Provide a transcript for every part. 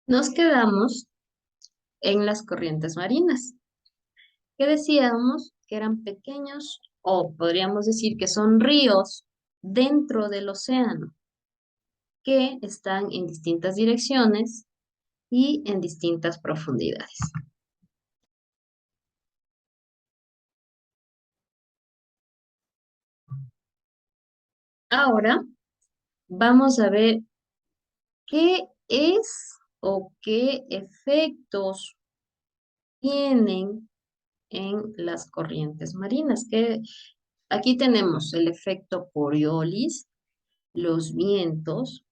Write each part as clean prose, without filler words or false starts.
Nos quedamos en las corrientes marinas, que decíamos que eran pequeños, o podríamos decir que son ríos dentro del océano, que están en distintas direcciones y en distintas profundidades. Ahora vamos a ver qué es o qué efectos tienen en las corrientes marinas. Que aquí tenemos el efecto Coriolis, los vientos,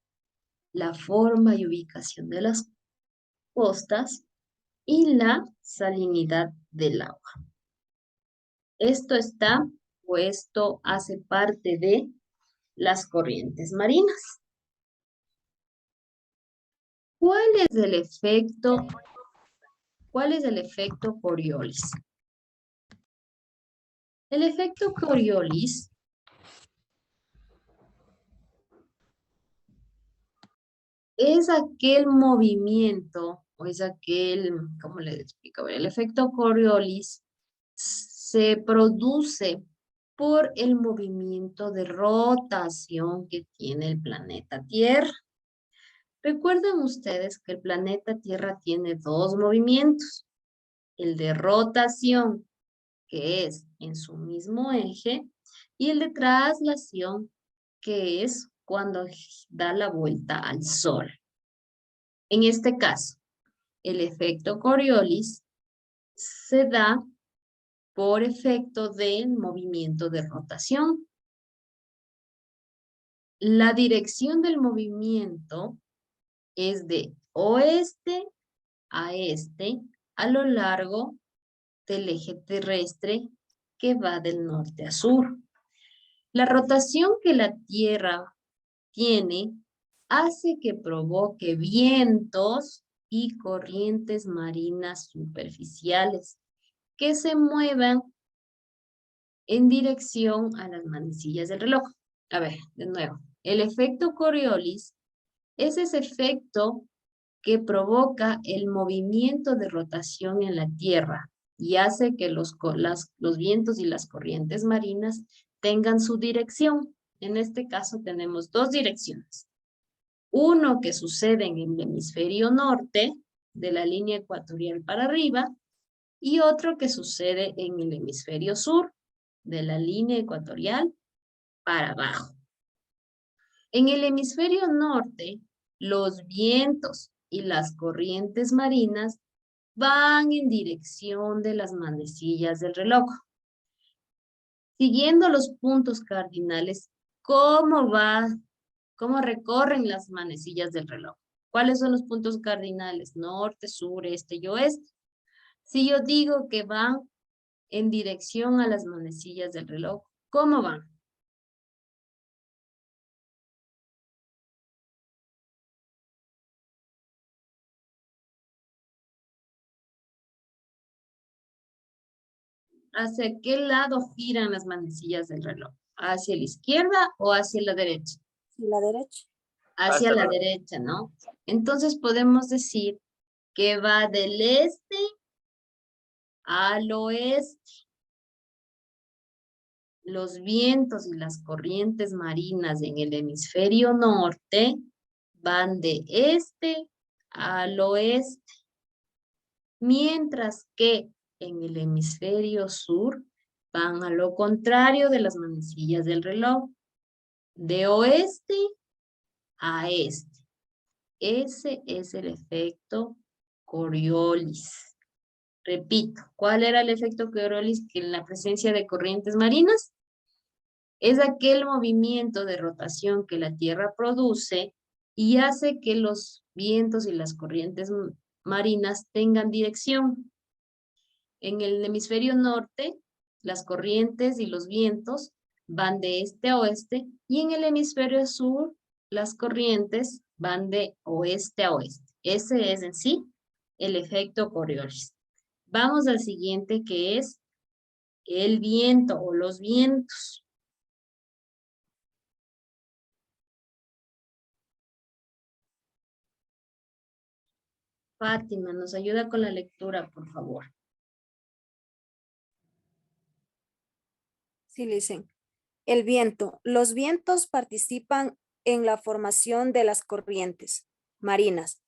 la forma y ubicación de las costas y la salinidad del agua. Esto está puesto, hace parte de las corrientes marinas. ¿Cuál es el efecto? ¿Cuál es el efecto Coriolis? El efecto Coriolis es aquel movimiento, o es aquel, ¿cómo le explico? A ver, el efecto Coriolis se produce por el movimiento de rotación que tiene el planeta Tierra. Recuerden ustedes que el planeta Tierra tiene dos movimientos, el de rotación, que es en su mismo eje, y el de traslación, que es cuando da la vuelta al Sol. En este caso, el efecto Coriolis se da por efecto del movimiento de rotación. La dirección del movimiento es de oeste a este a lo largo del eje terrestre que va del norte a sur. La rotación que la Tierra tiene hace que provoque vientos y corrientes marinas superficiales que se muevan en dirección a las manecillas del reloj. A ver, de nuevo. El efecto Coriolis es ese efecto que provoca el movimiento de rotación en la Tierra y hace que los vientos y las corrientes marinas tengan su dirección. En este caso tenemos dos direcciones. Uno que sucede en el hemisferio norte, de la línea ecuatorial para arriba, y otro que sucede en el hemisferio sur, de la línea ecuatorial para abajo. En el hemisferio norte, los vientos y las corrientes marinas van en dirección de las manecillas del reloj. Siguiendo los puntos cardinales, ¿cómo recorren las manecillas del reloj? ¿Cuáles son los puntos cardinales? Norte, sur, este y oeste. Si yo digo que van en dirección a las manecillas del reloj, ¿cómo van? ¿Hacia qué lado giran las manecillas del reloj? ¿Hacia la izquierda o hacia la derecha? La derecha. Hacia la derecha, ¿no? Entonces podemos decir que va del este al oeste. Los vientos y las corrientes marinas en el hemisferio norte van de este al oeste, mientras que en el hemisferio sur van a lo contrario de las manecillas del reloj, de oeste a este. Ese es el efecto Coriolis. Repito, ¿cuál era el efecto Coriolis? Que en la presencia de corrientes marinas es aquel movimiento de rotación que la Tierra produce y hace que los vientos y las corrientes marinas tengan dirección. En el hemisferio norte, las corrientes y los vientos van de este a oeste y en el hemisferio sur, las corrientes van de oeste a oeste. Ese es en sí el efecto Coriolis. Vamos al siguiente, que es el viento o los vientos. Fátima, nos ayuda con la lectura, por favor. Sí, dicen. El viento. Los vientos participan en la formación de las corrientes marinas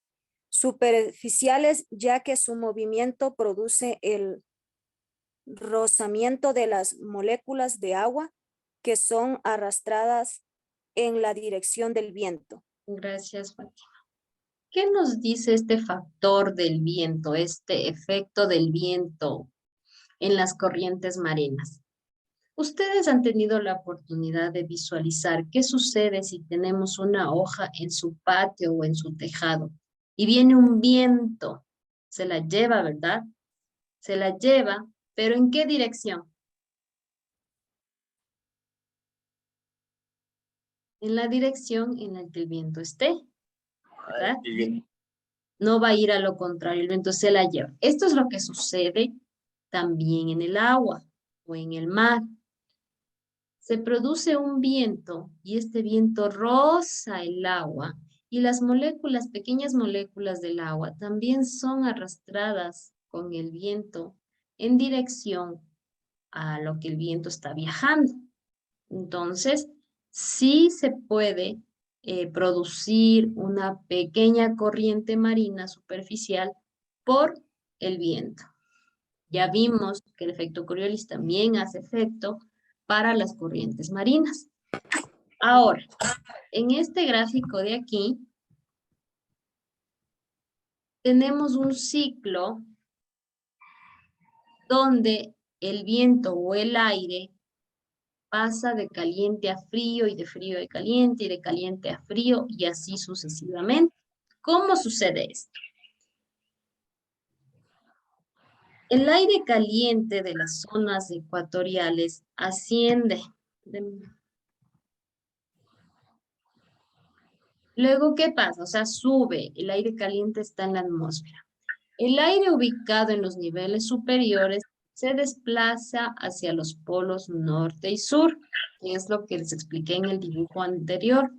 superficiales, ya que su movimiento produce el rozamiento de las moléculas de agua que son arrastradas en la dirección del viento. Gracias, Fátima. ¿Qué nos dice este factor del viento, este efecto del viento en las corrientes marinas? Ustedes han tenido la oportunidad de visualizar qué sucede si tenemos una hoja en su patio o en su tejado y viene un viento, se la lleva, ¿verdad? Se la lleva, pero ¿en qué dirección? En la dirección en la que el viento esté, ¿verdad? No va a ir a lo contrario, el viento se la lleva. Esto es lo que sucede también en el agua o en el mar. Se produce un viento y este viento roza el agua y las moléculas, pequeñas moléculas del agua también son arrastradas con el viento en dirección a lo que el viento está viajando. Entonces, sí se puede producir una pequeña corriente marina superficial por el viento. Ya vimos que el efecto Coriolis también hace efecto para las corrientes marinas. Ahora, en este gráfico de aquí, tenemos un ciclo donde el viento o el aire pasa de caliente a frío y de frío a caliente y de caliente a frío y así sucesivamente. ¿Cómo sucede esto? El aire caliente de las zonas ecuatoriales asciende. Luego, ¿qué pasa? O sea, sube, el aire caliente está en la atmósfera. El aire ubicado en los niveles superiores se desplaza hacia los polos norte y sur, que es lo que les expliqué en el dibujo anterior,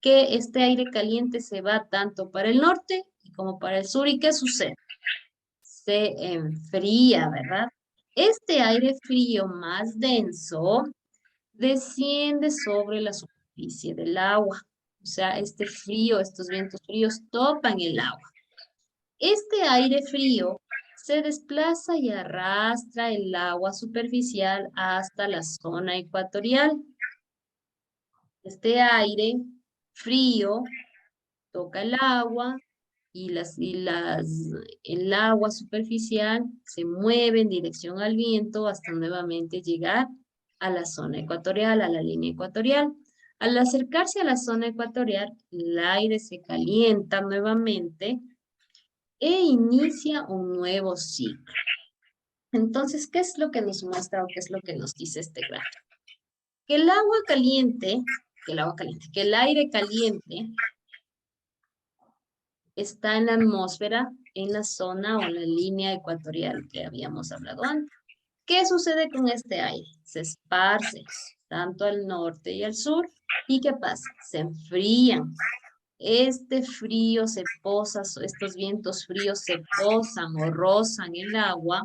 que este aire caliente se va tanto para el norte como para el sur. ¿Y qué sucede? Se enfría, ¿verdad? Este aire frío más denso desciende sobre la superficie del agua. O sea, este frío, estos vientos fríos topan el agua. Este aire frío se desplaza y arrastra el agua superficial hasta la zona ecuatorial. Este aire frío toca el agua y el agua superficial se mueve en dirección al viento hasta nuevamente llegar a la zona ecuatorial, a la línea ecuatorial. Al acercarse a la zona ecuatorial, el aire se calienta nuevamente e inicia un nuevo ciclo. Entonces, ¿qué es lo que nos muestra o qué es lo que nos dice este gráfico? Que el agua caliente, que el aire caliente está en la atmósfera, en la zona o en la línea ecuatorial que habíamos hablado antes. ¿Qué sucede con este aire? Se esparce tanto al norte y al sur. ¿Y qué pasa? Se enfrían. Este frío se posa, estos vientos fríos se posan o rozan el agua,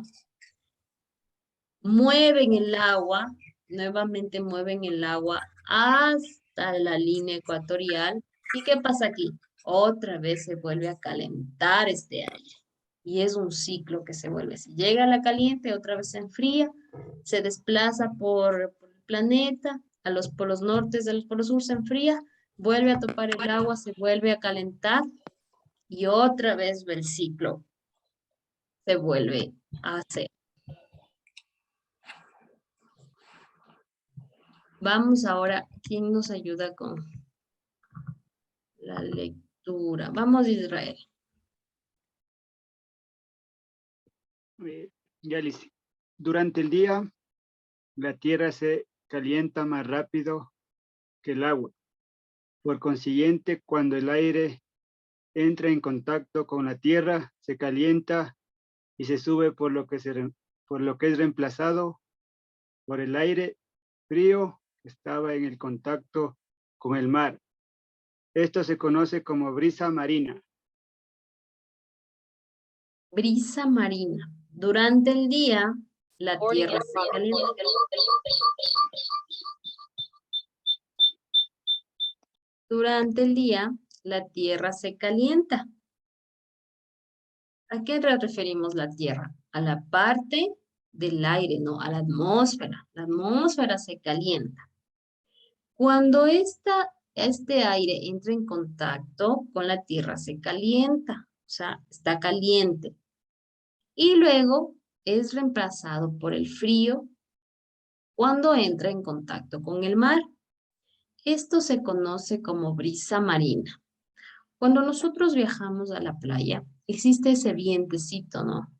mueven el agua, nuevamente mueven el agua hasta la línea ecuatorial. ¿Y qué pasa aquí? Otra vez se vuelve a calentar este aire. Y es un ciclo que se vuelve. Si llega a la caliente, otra vez se enfría, se desplaza por el planeta, a los polos norte, a los polos sur se enfría, vuelve a topar el agua, se vuelve a calentar y otra vez el ciclo se vuelve a hacer. Vamos ahora, ¿quién nos ayuda con la lectura? Vamos, Israel. Ya listo. Durante el día, la tierra se calienta más rápido que el agua. Por consiguiente, cuando el aire entra en contacto con la tierra, se calienta y se sube por lo que es reemplazado por el aire frío que estaba en el contacto con el mar. Esto se conoce como brisa marina. Brisa marina. Durante el día, la tierra se calienta. Durante el día, la tierra se calienta. ¿A qué nos referimos la tierra? A la parte del aire, no, a la atmósfera. La atmósfera se calienta. Cuando este aire entra en contacto con la tierra, se calienta, o sea, está caliente. Y luego es reemplazado por el frío cuando entra en contacto con el mar. Esto se conoce como brisa marina. Cuando nosotros viajamos a la playa, existe ese vientecito, ¿no?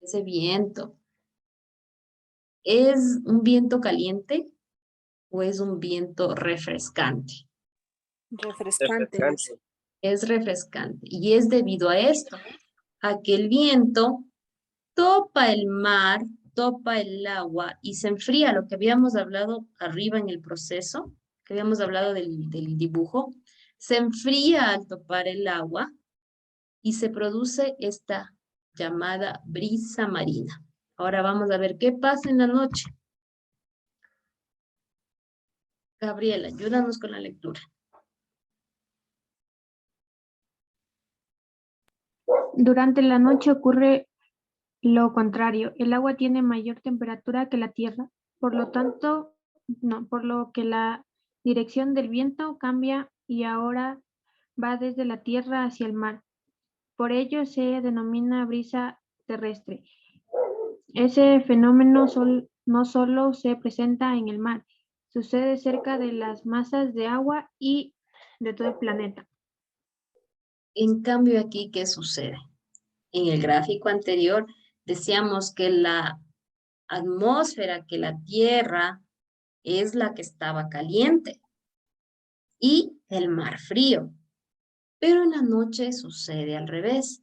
Ese viento. ¿Es un viento caliente o es un viento refrescante? Refrescante. Es refrescante. Y es debido a esto, a que el viento topa el mar, topa el agua y se enfría, lo que habíamos hablado arriba en el proceso, que habíamos hablado del dibujo, se enfría al topar el agua y se produce esta llamada brisa marina. Ahora vamos a ver qué pasa en la noche. Gabriela, ayúdanos con la lectura. Durante la noche ocurre lo contrario. El agua tiene mayor temperatura que la tierra, por lo que la dirección del viento cambia y ahora va desde la tierra hacia el mar. Por ello se denomina brisa terrestre. Ese fenómeno no solo se presenta en el mar, sucede cerca de las masas de agua y de todo el planeta. En cambio aquí, ¿qué sucede? En el gráfico anterior decíamos que la atmósfera, que la tierra es la que estaba caliente y el mar frío. Pero en la noche sucede al revés.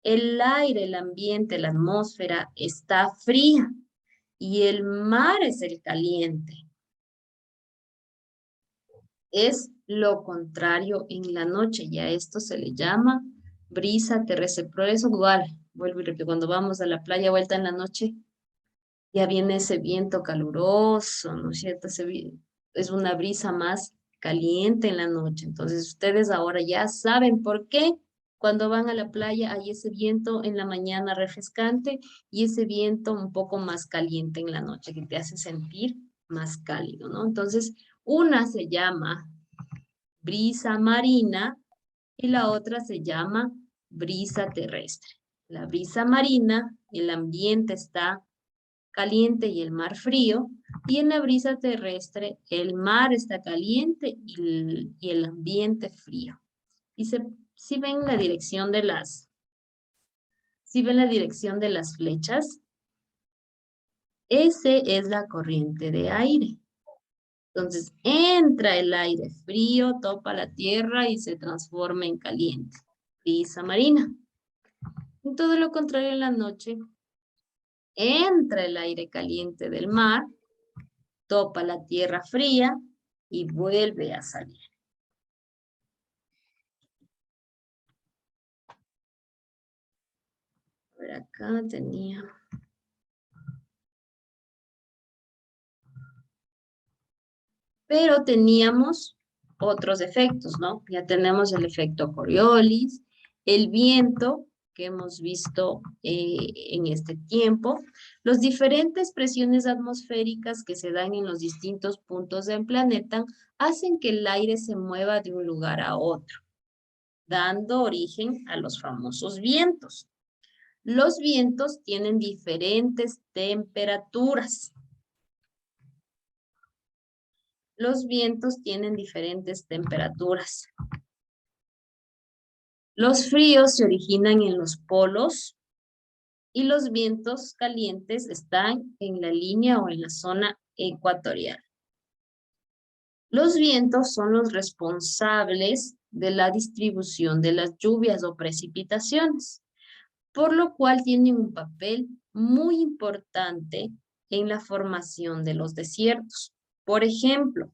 El aire, el ambiente, la atmósfera está fría y el mar es el caliente. Es lo contrario en la noche y a esto se le llama brisa terrestre. Por eso igual, vuelvo y repito, cuando vamos a la playa vuelta en la noche, ya viene ese viento caluroso, ¿no es cierto? Es una brisa más caliente en la noche. Entonces ustedes ahora ya saben por qué cuando van a la playa hay ese viento en la mañana refrescante y ese viento un poco más caliente en la noche que te hace sentir más cálido, ¿no? Entonces, una se llama brisa marina y la otra se llama brisa terrestre. La brisa marina, el ambiente está caliente y el mar frío, y en la brisa terrestre el mar está caliente y el ambiente frío. Y si ven la dirección de las flechas, ese es la corriente de aire. Entonces entra el aire frío, topa la tierra y se transforma en caliente. Brisa marina. En todo lo contrario, en la noche entra el aire caliente del mar, topa la tierra fría y vuelve a salir. A ver, acá tenía. Pero teníamos otros efectos, ¿no? Ya tenemos el efecto Coriolis, el viento que hemos visto en este tiempo, las diferentes presiones atmosféricas que se dan en los distintos puntos del planeta hacen que el aire se mueva de un lugar a otro, dando origen a los famosos vientos. Los vientos tienen diferentes temperaturas. Los vientos tienen diferentes temperaturas. Los fríos se originan en los polos y los vientos calientes están en la línea o en la zona ecuatorial. Los vientos son los responsables de la distribución de las lluvias o precipitaciones, por lo cual tienen un papel muy importante en la formación de los desiertos. Por ejemplo,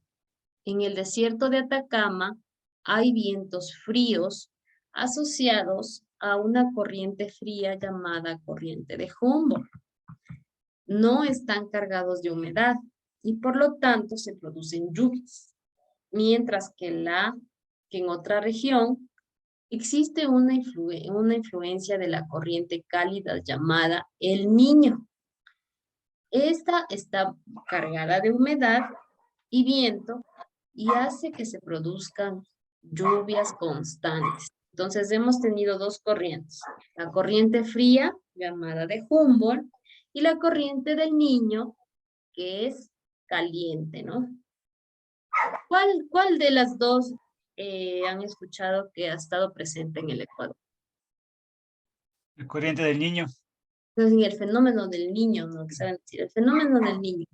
en el desierto de Atacama hay vientos fríos asociados a una corriente fría llamada corriente de Humboldt. No están cargados de humedad y por lo tanto se producen lluvias, mientras que en otra región existe una influencia de la corriente cálida llamada el Niño. Esta está cargada de humedad y viento y hace que se produzcan lluvias constantes. Entonces hemos tenido dos corrientes, la corriente fría llamada de Humboldt y la corriente del Niño que es caliente, ¿no? ¿Cuál de las dos han escuchado que ha estado presente en el Ecuador? La corriente del Niño. Entonces, el fenómeno del Niño, ¿no? ¿Qué saben decir? El fenómeno del Niño.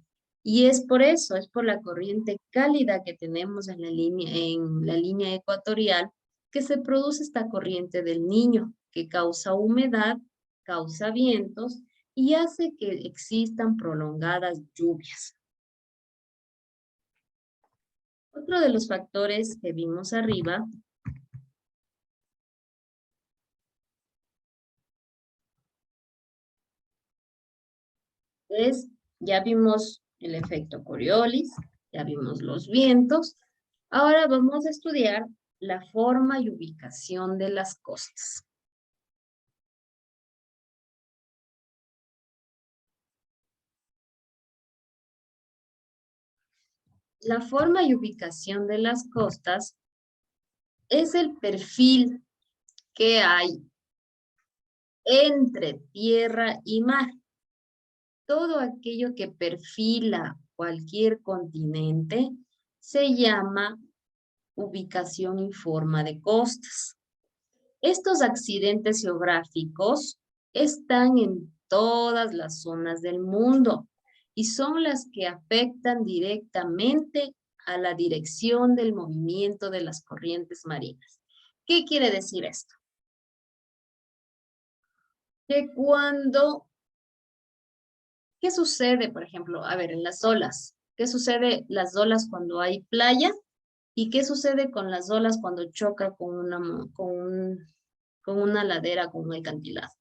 Y es por eso, es por la corriente cálida que tenemos en la línea ecuatorial, que se produce esta corriente del Niño, que causa humedad, causa vientos y hace que existan prolongadas lluvias. Otro de los factores que vimos arriba ya vimos el efecto Coriolis, ya vimos los vientos. Ahora vamos a estudiar la forma y ubicación de las costas. La forma y ubicación de las costas es el perfil que hay entre tierra y mar. Todo aquello que perfila cualquier continente se llama ubicación y forma de costas. Estos accidentes geográficos están en todas las zonas del mundo y son las que afectan directamente a la dirección del movimiento de las corrientes marinas. ¿Qué quiere decir esto? Que ¿qué sucede, por ejemplo, a ver, en las olas? ¿Qué sucede las olas cuando hay playa? ¿Y qué sucede con las olas cuando choca con una ladera, con un acantilado?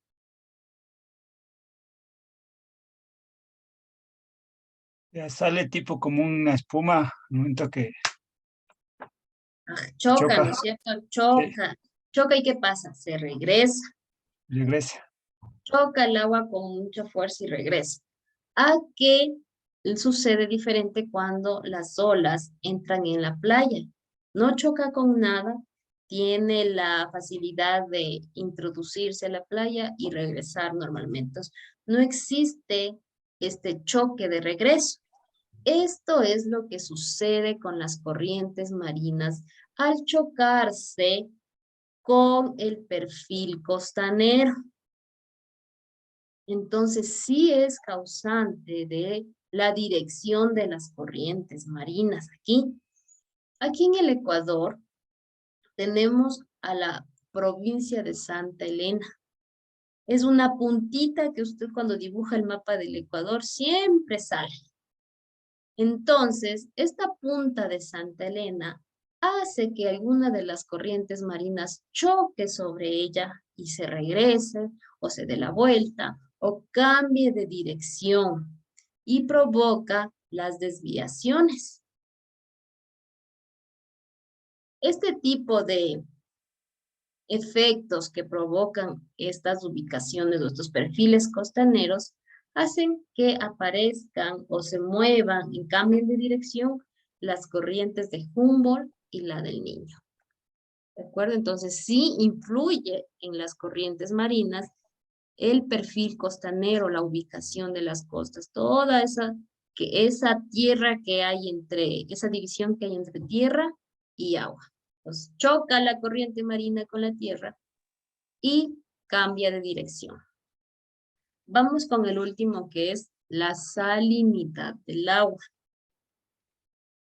Ya sale tipo como una espuma, al momento que Choca, choca. ¿no es cierto? Choca. Sí. Choca y ¿qué pasa? Se regresa. Regresa. Choca el agua con mucha fuerza y regresa. ¿A qué sucede diferente cuando las olas entran en la playa? No choca con nada, tiene la facilidad de introducirse a la playa y regresar normalmente. Entonces, no existe este choque de regreso. Esto es lo que sucede con las corrientes marinas al chocarse con el perfil costanero. Entonces, sí es causante de la dirección de las corrientes marinas aquí. Aquí en el Ecuador tenemos a la provincia de Santa Elena. Es una puntita que usted cuando dibuja el mapa del Ecuador siempre sale. Entonces, esta punta de Santa Elena hace que alguna de las corrientes marinas choque sobre ella y se regrese o se dé la vuelta o cambie de dirección y provoca las desviaciones. Este tipo de efectos que provocan estas ubicaciones o estos perfiles costaneros hacen que aparezcan o se muevan y cambien de dirección las corrientes de Humboldt y la del Niño. ¿De acuerdo? Entonces sí influye en las corrientes marinas el perfil costanero, la ubicación de las costas, toda esa tierra que hay esa división que hay entre tierra y agua. Entonces choca la corriente marina con la tierra y cambia de dirección. Vamos con el último que es la salinidad del agua.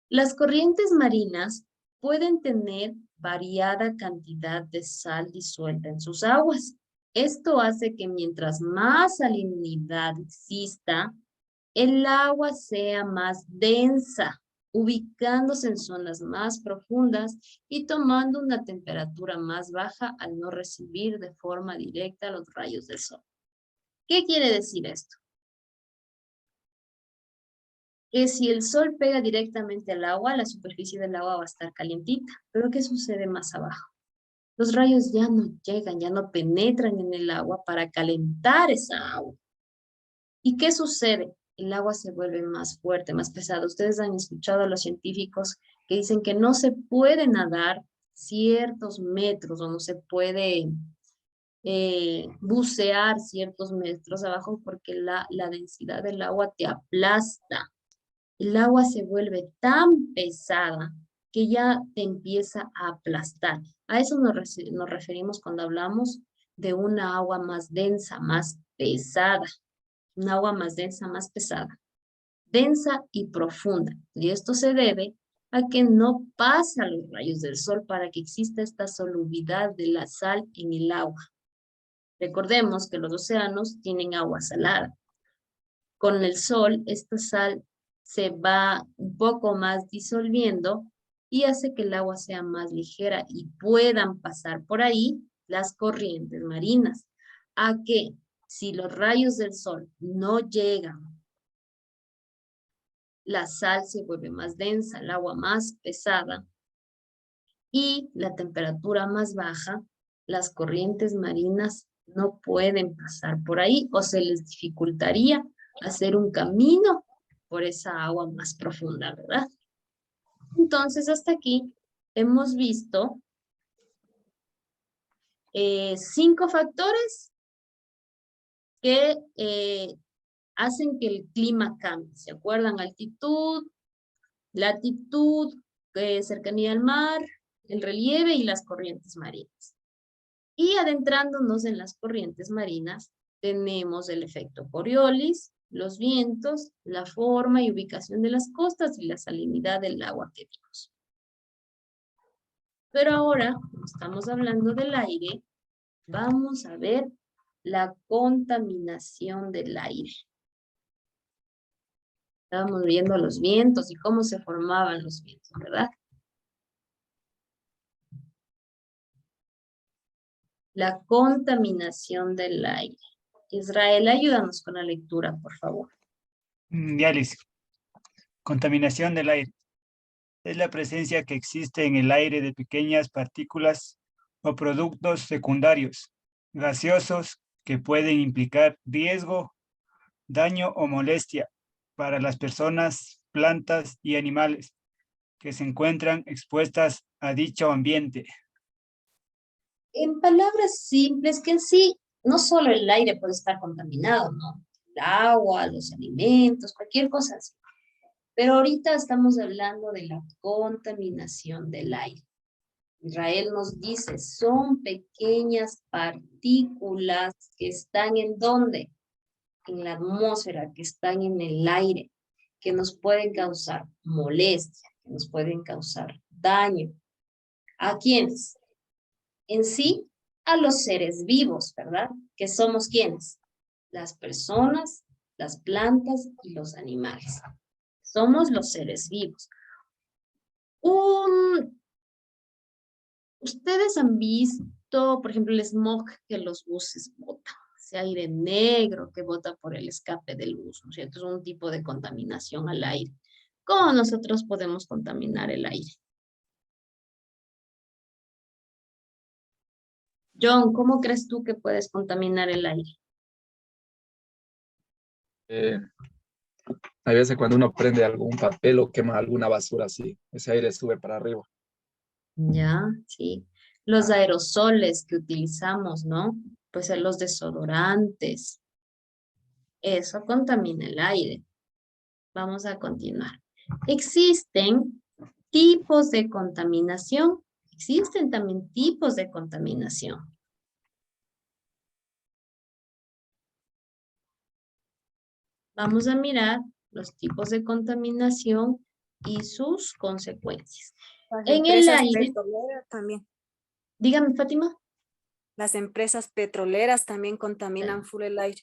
Las corrientes marinas pueden tener variada cantidad de sal disuelta en sus aguas. Esto hace que mientras más salinidad exista, el agua sea más densa, ubicándose en zonas más profundas y tomando una temperatura más baja al no recibir de forma directa los rayos del sol. ¿Qué quiere decir esto? Que si el sol pega directamente al agua, la superficie del agua va a estar calientita. Pero ¿qué sucede más abajo? Los rayos ya no llegan, ya no penetran en el agua para calentar esa agua. ¿Y qué sucede? El agua se vuelve más fuerte, más pesada. Ustedes han escuchado a los científicos que dicen que no se puede nadar ciertos metros o no se puede bucear ciertos metros abajo porque la densidad del agua te aplasta. El agua se vuelve tan pesada que ya te empieza a aplastar. A eso nos referimos cuando hablamos de una agua más densa, más pesada. Un agua más densa, más pesada. Densa y profunda. Y esto se debe a que no pasan los rayos del sol para que exista esta solubilidad de la sal en el agua. Recordemos que los océanos tienen agua salada. Con el sol, esta sal se va un poco más disolviendo y hace que el agua sea más ligera y puedan pasar por ahí las corrientes marinas. ¿A qué? Si los rayos del sol no llegan, la sal se vuelve más densa, el agua más pesada y la temperatura más baja, las corrientes marinas no pueden pasar por ahí o se les dificultaría hacer un camino por esa agua más profunda, ¿verdad? Entonces, hasta aquí hemos visto 5 factores que hacen que el clima cambie. ¿Se acuerdan? Altitud, latitud, cercanía al mar, el relieve y las corrientes marinas. Y adentrándonos en las corrientes marinas, tenemos el efecto Coriolis, los vientos, la forma y ubicación de las costas y la salinidad del agua que vimos. Pero ahora, como estamos hablando del aire, vamos a ver la contaminación del aire. Estábamos viendo los vientos y cómo se formaban los vientos, ¿verdad? La contaminación del aire. Israel, ayúdanos con la lectura, por favor. Ya, Liz. Contaminación del aire. Es la presencia que existe en el aire de pequeñas partículas o productos secundarios, gaseosos, que pueden implicar riesgo, daño o molestia para las personas, plantas y animales que se encuentran expuestas a dicho ambiente. En palabras simples, que en sí, no solo el aire puede estar contaminado, ¿no? El agua, los alimentos, cualquier cosa así. Pero ahorita estamos hablando de la contaminación del aire. Israel nos dice, son pequeñas partículas que están ¿en dónde? En la atmósfera, que están en el aire, que nos pueden causar molestia, que nos pueden causar daño. ¿A quiénes? En sí, a los seres vivos, ¿verdad? Que somos ¿quiénes? Las personas, las plantas y los animales. Somos los seres vivos. Ustedes han visto, por ejemplo, el smog que los buses botan, ese aire negro que bota por el escape del bus, ¿no es cierto? Es un tipo de contaminación al aire. ¿Cómo nosotros podemos contaminar el aire? John, ¿cómo crees tú que puedes contaminar el aire? Hay veces cuando uno prende algún papel o quema alguna basura así, ese aire sube para arriba. Ya, sí. Los aerosoles que utilizamos, ¿no? Pues los desodorantes. Eso contamina el aire. Vamos a continuar. Existen tipos de contaminación. Existen también tipos de contaminación. Vamos a mirar los tipos de contaminación y sus consecuencias. Las En el empresas aire, petroleras también. dígame, Fátima. Las empresas petroleras también contaminan full el aire.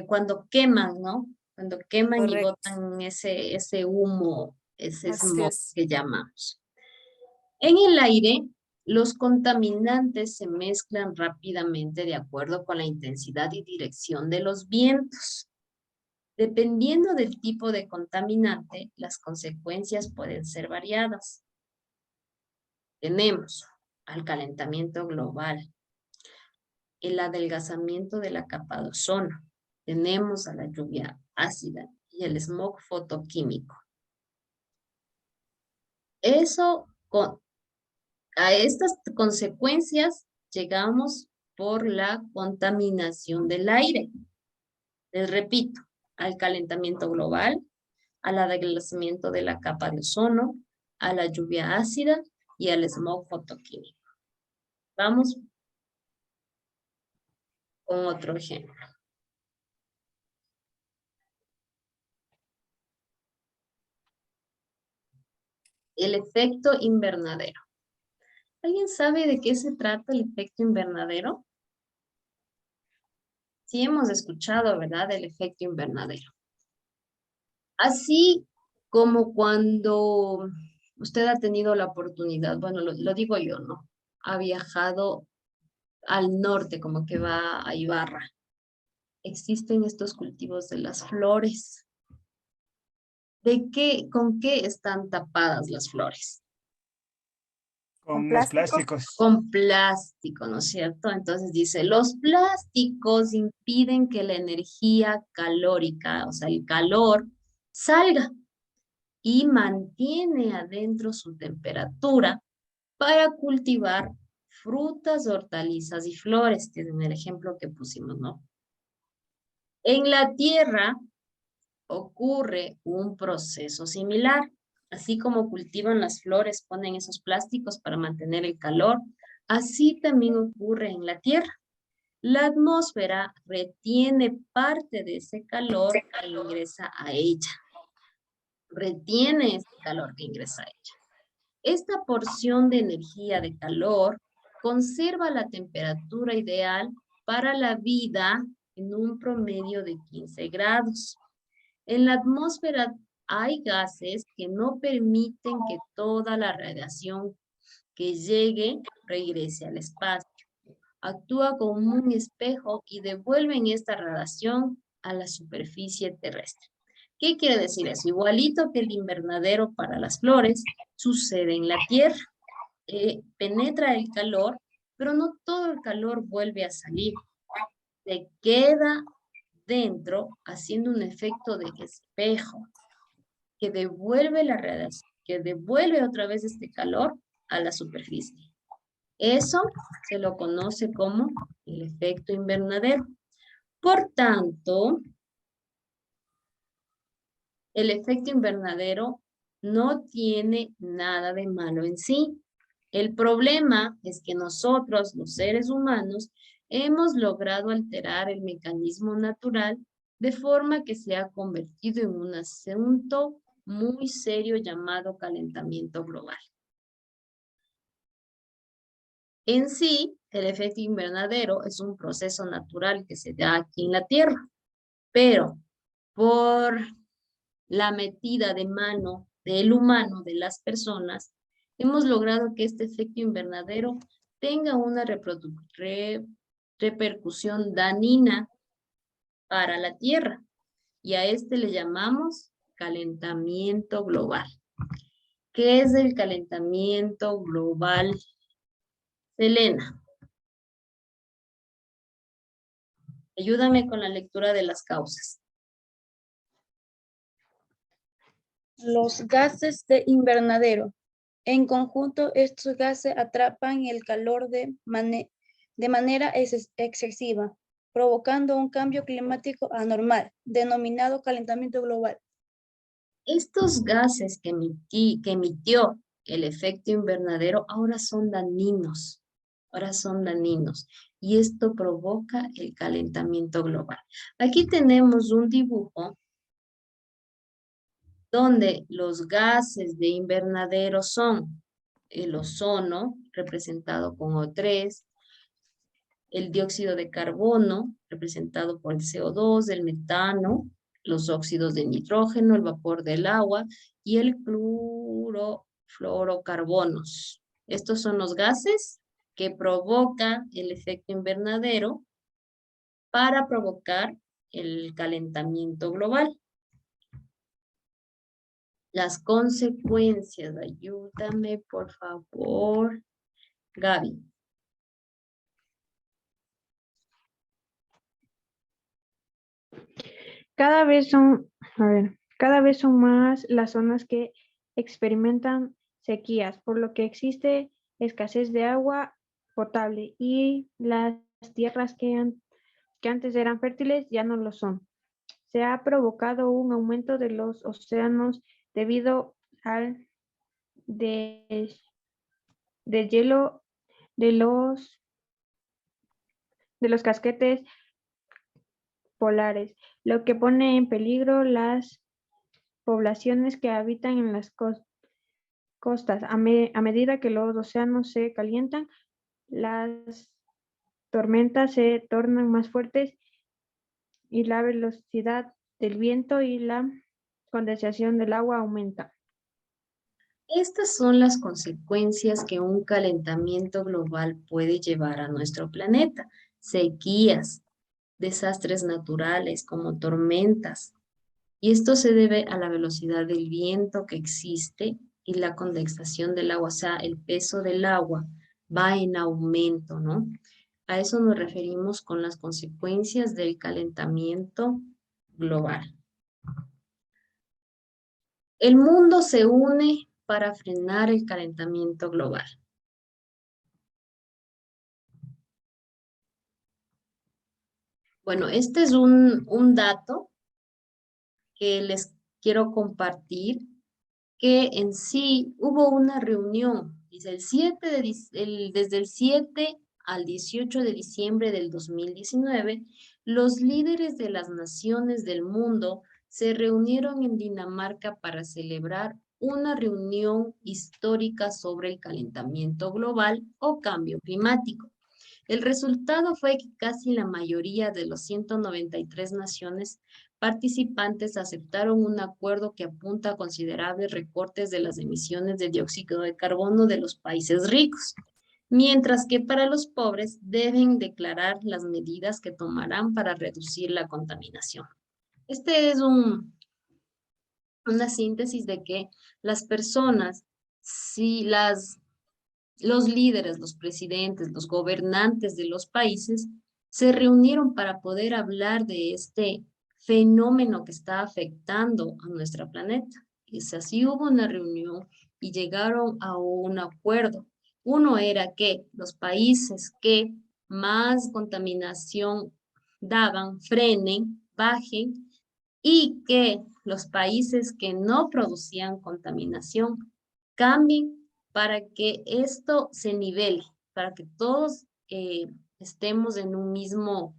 Cuando queman, ¿no? Cuando queman y Correcto. botan ese humo, ese Así smog es. que llamamos. En el aire, los contaminantes se mezclan rápidamente de acuerdo con la intensidad y dirección de los vientos. Dependiendo del tipo de contaminante, las consecuencias pueden ser variadas. Tenemos al calentamiento global, el adelgazamiento de la capa de ozono, tenemos a la lluvia ácida y el smog fotoquímico. A estas consecuencias llegamos por la contaminación del aire. Les repito, al calentamiento global, al adelgazamiento de la capa de ozono, a la lluvia ácida y al smog fotoquímico. Vamos con otro ejemplo. El efecto invernadero. ¿Alguien sabe de qué se trata el efecto invernadero? Sí hemos escuchado, ¿verdad? El efecto invernadero. Así como cuando usted ha tenido la oportunidad, bueno, lo digo yo, ¿no? Ha viajado al norte, como que va a Ibarra. Existen estos cultivos de las flores. ¿Con qué están tapadas las flores? Con unos plástico? plásticos. Con plástico, ¿no es cierto? Entonces dice, los plásticos impiden que la energía calórica, o sea, el calor, salga y mantiene adentro su temperatura para cultivar frutas, hortalizas y flores, que es en el ejemplo que pusimos, ¿no? En la tierra ocurre un proceso similar. Así como cultivan las flores, ponen esos plásticos para mantener el calor, así también ocurre en la tierra. La atmósfera retiene parte de ese calor que ingresa a ella. Retiene ese calor que ingresa a ella. Esta porción de energía de calor conserva la temperatura ideal para la vida en un promedio de 15 grados. En la atmósfera hay gases que no permiten que toda la radiación que llegue regrese al espacio. Actúa como un espejo y devuelven esta radiación a la superficie terrestre. ¿Qué quiere decir eso? Igualito que el invernadero para las flores, sucede en la Tierra. Penetra el calor, pero no todo el calor vuelve a salir. Se queda dentro haciendo un efecto de espejo que devuelve la radiación, que devuelve otra vez este calor a la superficie. Eso se lo conoce como el efecto invernadero. Por tanto, el efecto invernadero no tiene nada de malo en sí. El problema es que nosotros, los seres humanos, hemos logrado alterar el mecanismo natural de forma que se ha convertido en un asunto muy serio llamado calentamiento global. En sí, el efecto invernadero es un proceso natural que se da aquí en la Tierra, pero por la metida de mano del humano, de las personas, hemos logrado que este efecto invernadero tenga una repercusión dañina para la Tierra, y a este le llamamos calentamiento global. ¿Qué es el calentamiento global, Selena? Ayúdame con la lectura de las causas. Los gases de invernadero. En conjunto, estos gases atrapan el calor de manera excesiva, provocando un cambio climático anormal, denominado calentamiento global. Estos gases que emitió el efecto invernadero ahora son dañinos. Y esto provoca el calentamiento global. Aquí tenemos un dibujo donde los gases de invernadero son el ozono, representado con O3, el dióxido de carbono, representado por el CO2, el metano, los óxidos de nitrógeno, el vapor del agua y el clorofluorocarbonos. Estos son los gases que provocan el efecto invernadero para provocar el calentamiento global. Las consecuencias, ayúdame por favor, Gaby. Cada vez son más las zonas que experimentan sequías, por lo que existe escasez de agua potable y las tierras que antes eran fértiles ya no lo son. Se ha provocado un aumento de los océanos debido al deshielo de los casquetes polares, lo que pone en peligro las poblaciones que habitan en las costas. A medida que los océanos se calientan, las tormentas se tornan más fuertes y la velocidad del viento y la condensación del agua aumenta. Estas son las consecuencias que un calentamiento global puede llevar a nuestro planeta. Sequías, desastres naturales como tormentas. Y esto se debe a la velocidad del viento que existe y la condensación del agua, o sea, el peso del agua va en aumento, ¿no? A eso nos referimos con las consecuencias del calentamiento global. El mundo se une para frenar el calentamiento global. Bueno, este es un dato que les quiero compartir, que en sí hubo una reunión desde el 7 al 18 de diciembre del 2019, los líderes de las naciones del mundo se reunieron en Dinamarca para celebrar una reunión histórica sobre el calentamiento global o cambio climático. El resultado fue que casi la mayoría de los 193 naciones participantes aceptaron un acuerdo que apunta a considerables recortes de las emisiones de dióxido de carbono de los países ricos, mientras que para los pobres deben declarar las medidas que tomarán para reducir la contaminación. Este es una síntesis de que las personas, si los líderes, los presidentes, los gobernantes de los países se reunieron para poder hablar de este fenómeno que está afectando a nuestro planeta. Y así hubo una reunión y llegaron a un acuerdo. Uno era que los países que más contaminación daban, frenen, bajen, y que los países que no producían contaminación cambien para que esto se nivele, para que todos estemos en un mismo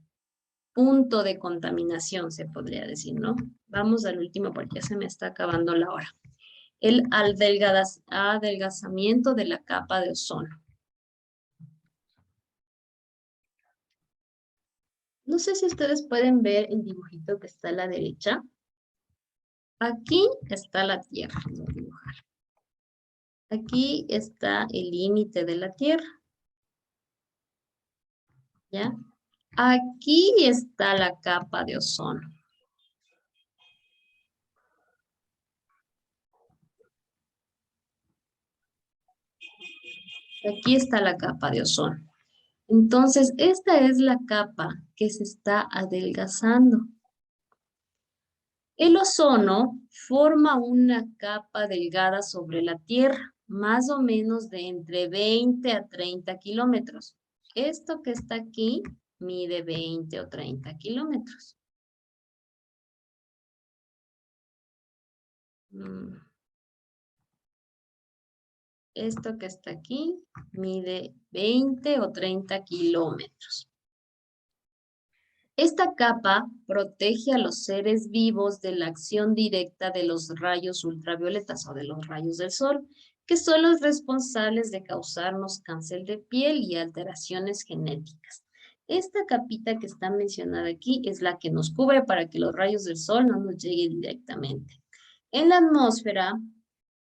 punto de contaminación, se podría decir, ¿no? Vamos al último porque ya se me está acabando la hora. El adelgazamiento de la capa de ozono. No sé si ustedes pueden ver el dibujito que está a la derecha. Aquí está la Tierra, voy a dibujar. Aquí está el límite de la Tierra. ¿Ya? Aquí está la capa de ozono. Aquí está la capa de ozono. Entonces, esta es la capa que se está adelgazando. El ozono forma una capa delgada sobre la Tierra, más o menos de entre 20 a 30 kilómetros. Esto que está aquí mide 20 o 30 kilómetros. Esto que está aquí mide 20 o 30 kilómetros. Esta capa protege a los seres vivos de la acción directa de los rayos ultravioletas o de los rayos del sol, que son los responsables de causarnos cáncer de piel y alteraciones genéticas. Esta capita que está mencionada aquí es la que nos cubre para que los rayos del sol no nos lleguen directamente. En la atmósfera,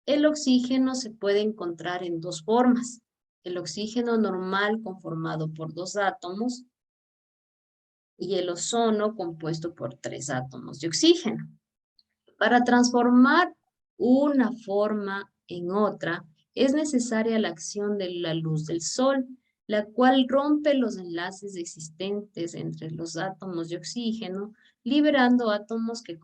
el oxígeno se puede encontrar en dos formas. El oxígeno normal conformado por 2 átomos y el ozono compuesto por 3 átomos de oxígeno. Para transformar una forma en otra, es necesaria la acción de la luz del sol, la cual rompe los enlaces existentes entre los átomos de oxígeno, liberando átomos que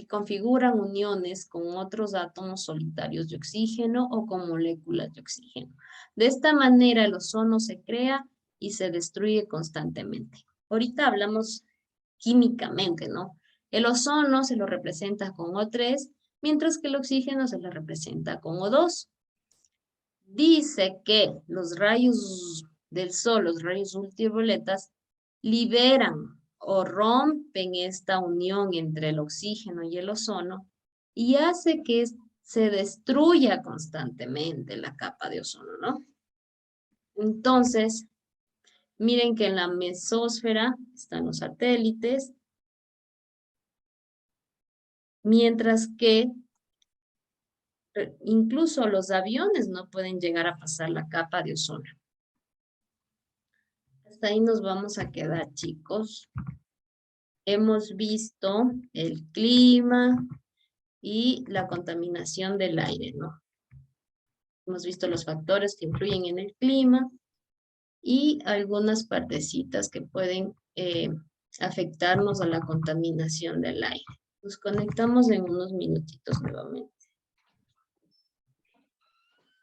configuran uniones con otros átomos solitarios de oxígeno o con moléculas de oxígeno. De esta manera el ozono se crea y se destruye constantemente. Ahorita hablamos químicamente, ¿no? El ozono se lo representa con O3, mientras que el oxígeno se lo representa con O2. Dice que los rayos del sol, los rayos ultravioletas, liberan o rompen esta unión entre el oxígeno y el ozono y hace que se destruya constantemente la capa de ozono, ¿no? Entonces, miren que en la mesósfera están los satélites, mientras que incluso los aviones no pueden llegar a pasar la capa de ozono. Hasta ahí nos vamos a quedar, chicos. Hemos visto el clima y la contaminación del aire, ¿no? Hemos visto los factores que influyen en el clima y algunas partecitas que pueden afectarnos a la contaminación del aire. Nos conectamos en unos minutitos nuevamente.